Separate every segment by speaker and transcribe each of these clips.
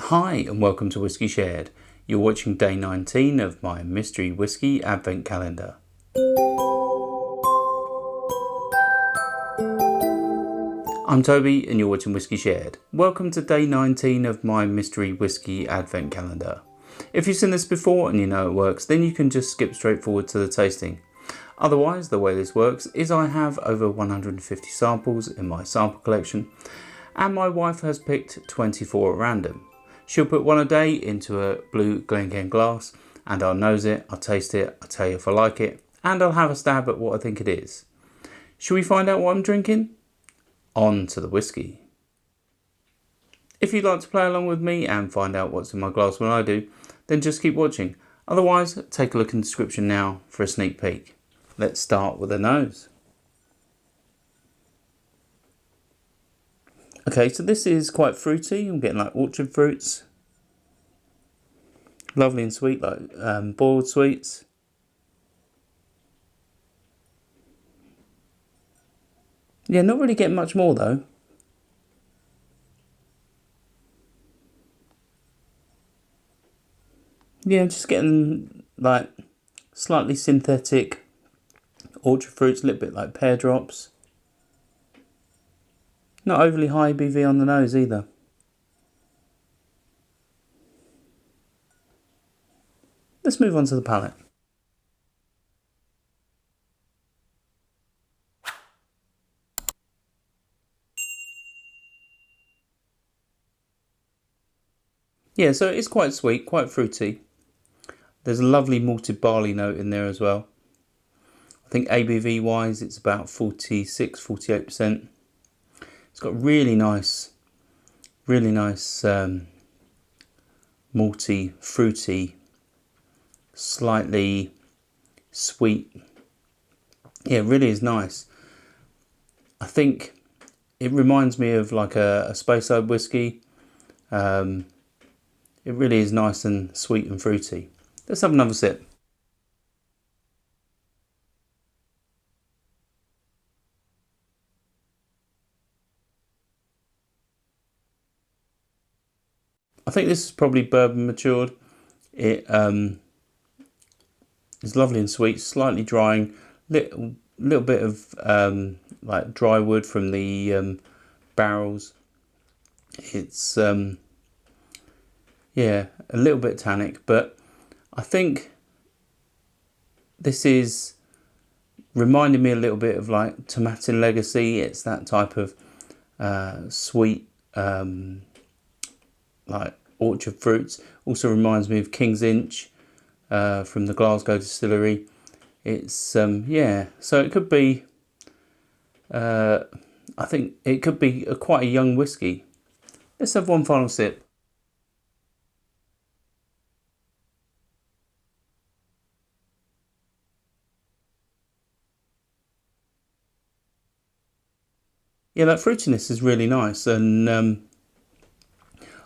Speaker 1: Hi and welcome to Whiskey Shared. You're watching day 19 of my mystery whiskey advent calendar. I'm Toby and you're watching Whiskey Shared. Welcome to day 19 of my mystery whiskey advent calendar. If you've seen this before and you know it works, then you can just skip straight forward to the tasting. Otherwise, the way this works is I have over 150 samples in my sample collection and my wife has picked 24 at random. She'll put one a day into a blue Glencairn glass and I'll nose it, I'll taste it, I'll tell you if I like it, and I'll have a stab at what I think it is. Shall we find out what I'm drinking? On to the whiskey. If you'd like to play along with me and find out what's in my glass when I do, then just keep watching. Otherwise, take a look in the description now for a sneak peek. Let's start with the nose. Okay, so this is quite fruity. I'm getting like orchard fruits. Lovely and sweet, like boiled sweets. Yeah, not really getting much more though. Yeah, just getting like slightly synthetic orchard fruits, a little bit like pear drops. Not overly high ABV on the nose either. Let's move on to the palate. Yeah, so it's quite sweet, quite fruity. There's a lovely malted barley note in there as well. I think ABV wise it's about 46-48%. It's got really nice malty, fruity, slightly sweet. Yeah, it really is nice. I think it reminds me of like a Speyside whiskey. It really is nice and sweet and fruity. Let's have another sip. I think this is probably bourbon matured. It is lovely and sweet, slightly drying, little bit of like dry wood from the barrels. It's yeah, a little bit tannic, but I think this is reminding me a little bit of like Tomatin Legacy. It's that type of sweet like orchard fruits. Also reminds me of King's Inch from the Glasgow distillery. It's yeah, so it could be I think it could be quite a young whiskey. Let's have one final sip. Yeah, that fruitiness is really nice, and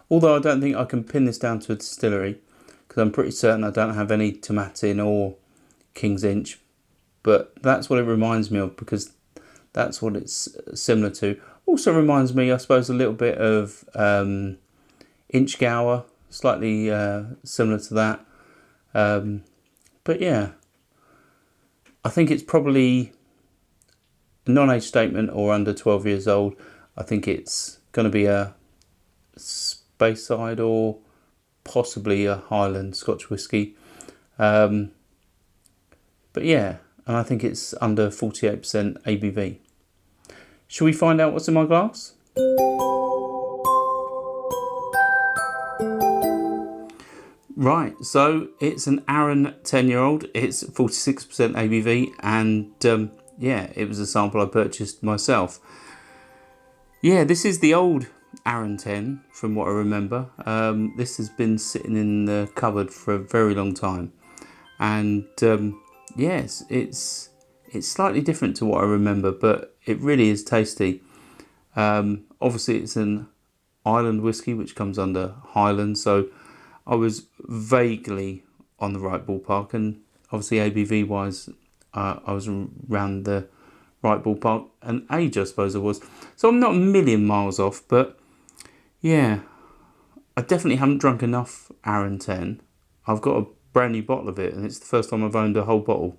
Speaker 1: although I don't think I can pin this down to a distillery, because I'm pretty certain I don't have any Tomatin or King's Inch, but that's what it reminds me of, because that's what it's similar to. Also reminds me, I suppose, a little bit of Inchgower, slightly similar to that. But yeah, I think it's probably a non-age statement or under 12 years old. I think it's going to be a Speyside or possibly a Highland Scotch whisky. But yeah, and I think it's under 48% ABV. Shall we find out what's in my glass? Right, so it's an Arran 10-year-old. It's 46% ABV, and yeah, it was a sample I purchased myself. Yeah, this is the old Arran 10 from what I remember. This has been sitting in the cupboard for a very long time, and yes, it's slightly different to what I remember, but it really is tasty. Obviously it's an Island whiskey which comes under Highland, so I was vaguely on the right ballpark, and obviously ABV wise I was around the right ballpark, and age I suppose I was, so I'm not a million miles off. But yeah, I definitely haven't drunk enough Arran 10. I've got a brand new bottle of it, and it's the first time I've owned a whole bottle.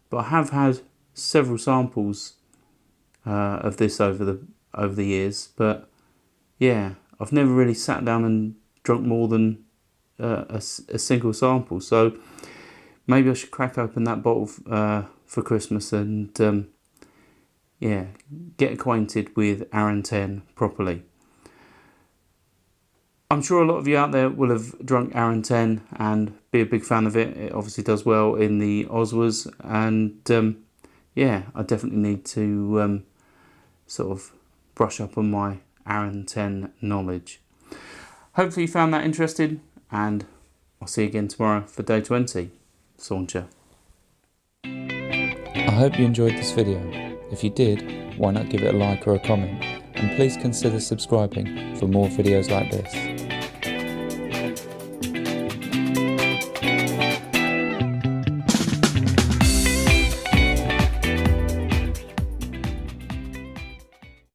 Speaker 1: But I have had several samples of this over the years. But yeah, I've never really sat down and drunk more than a single sample. So maybe I should crack open that bottle for Christmas and yeah, get acquainted with Arran 10 properly. I'm sure a lot of you out there will have drunk Arran 10 and be a big fan of it. It obviously does well in the Oswars, and yeah, I definitely need to sort of brush up on my Arran 10 knowledge. Hopefully you found that interesting, and I'll see you again tomorrow for day 20. Sauncher.
Speaker 2: I hope you enjoyed this video. If you did, why not give it a like or a comment, and please consider subscribing for more videos like this.